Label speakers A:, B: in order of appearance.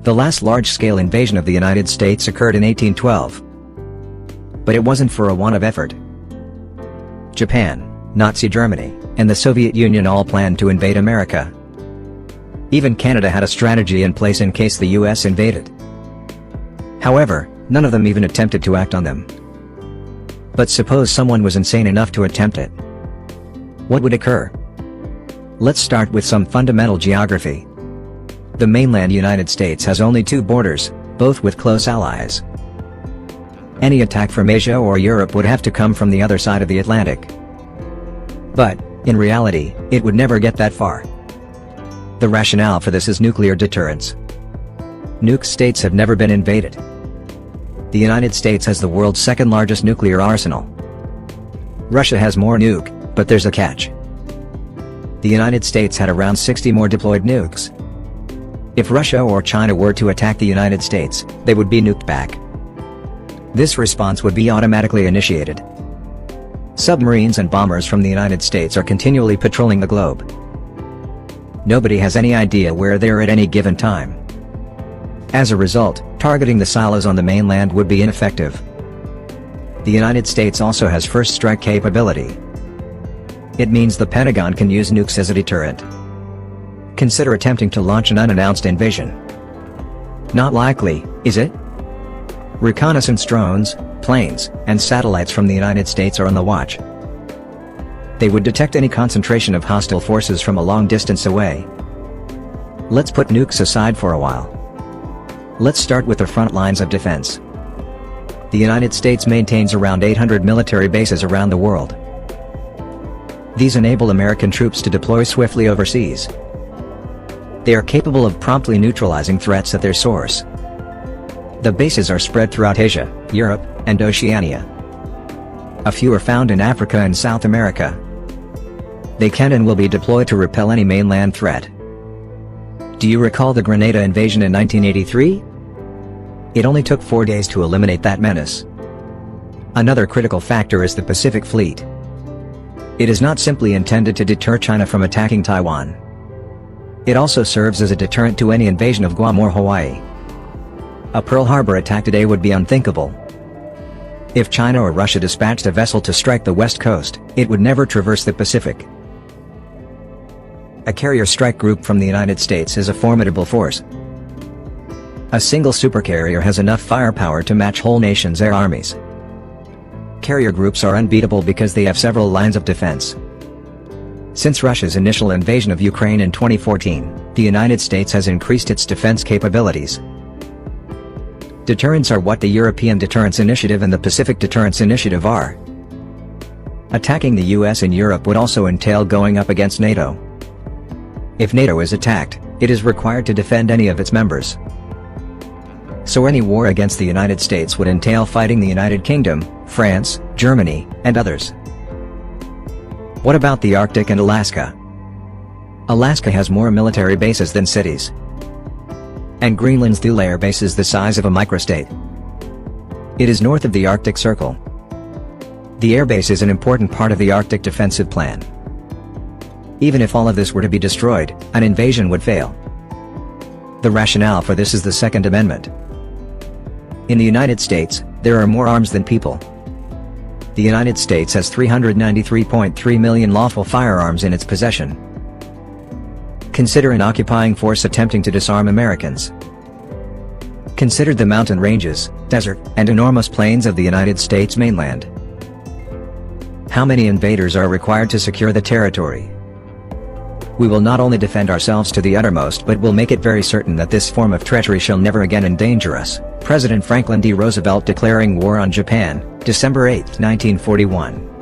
A: The last large-scale invasion of the United States occurred in 1812. But it wasn't for a want of effort. Japan, Nazi Germany, and the Soviet Union all planned to invade America. Even Canada had a strategy in place in case the US invaded. However, none of them even attempted to act on them. But suppose someone was insane enough to attempt it. What would occur? Let's start with some fundamental geography. The mainland United States has only two borders, both with close allies. Any attack from Asia or Europe would have to come from the other side of the Atlantic. But, in reality, it would never get that far. The rationale for this is nuclear deterrence. Nuke states have never been invaded. The United States has the world's second largest nuclear arsenal. Russia has more nuke, but there's a catch. The United States had around 60 more deployed nukes. If Russia or China were to attack the United States, they would be nuked back. This response would be automatically initiated. Submarines and bombers from the United States are continually patrolling the globe. Nobody has any idea where they are at any given time. As a result, targeting the silos on the mainland would be ineffective. The United States also has first strike capability. It means the Pentagon can use nukes as a deterrent. Consider attempting to launch an unannounced invasion. Not likely, is it? Reconnaissance drones, planes, and satellites from the United States are on the watch. They would detect any concentration of hostile forces from a long distance away. Let's put nukes aside for a while. Let's start with the front lines of defense. The United States maintains around 800 military bases around the world. These enable American troops to deploy swiftly overseas. They are capable of promptly neutralizing threats at their source. The bases are spread throughout Asia, Europe, and Oceania. A few are found in Africa and South America. They can and will be deployed to repel any mainland threat. Do you recall the Grenada Invasion in 1983? It only took 4 days to eliminate that menace. Another critical factor is the Pacific Fleet. It is not simply intended to deter China from attacking Taiwan. It also serves as a deterrent to any invasion of Guam or Hawaii. A Pearl Harbor attack today would be unthinkable. If China or Russia dispatched a vessel to strike the West Coast, it would never traverse the Pacific. A carrier strike group from the United States is a formidable force. A single supercarrier has enough firepower to match whole nations' air armies. Carrier groups are unbeatable because they have several lines of defense. Since Russia's initial invasion of Ukraine in 2014, the United States has increased its defense capabilities. Deterrents are what the European Deterrence Initiative and the Pacific Deterrence Initiative are. Attacking the US and Europe would also entail going up against NATO. If NATO is attacked, it is required to defend any of its members. So any war against the United States would entail fighting the United Kingdom, France, Germany, and others. What about the Arctic and Alaska? Alaska has more military bases than cities. And Greenland's Thule Air Base is the size of a microstate. It is north of the Arctic Circle. The airbase is an important part of the Arctic defensive plan. Even if all of this were to be destroyed, an invasion would fail. The rationale for this is the Second Amendment. In the United States, there are more arms than people. The United States has 393.3 million lawful firearms in its possession. Consider an occupying force attempting to disarm Americans. Consider the mountain ranges, desert, and enormous plains of the United States mainland. How many invaders are required to secure the territory? We will not only defend ourselves to the uttermost but will make it very certain that this form of treachery shall never again endanger us. President Franklin D. Roosevelt declaring war on Japan, December 8, 1941.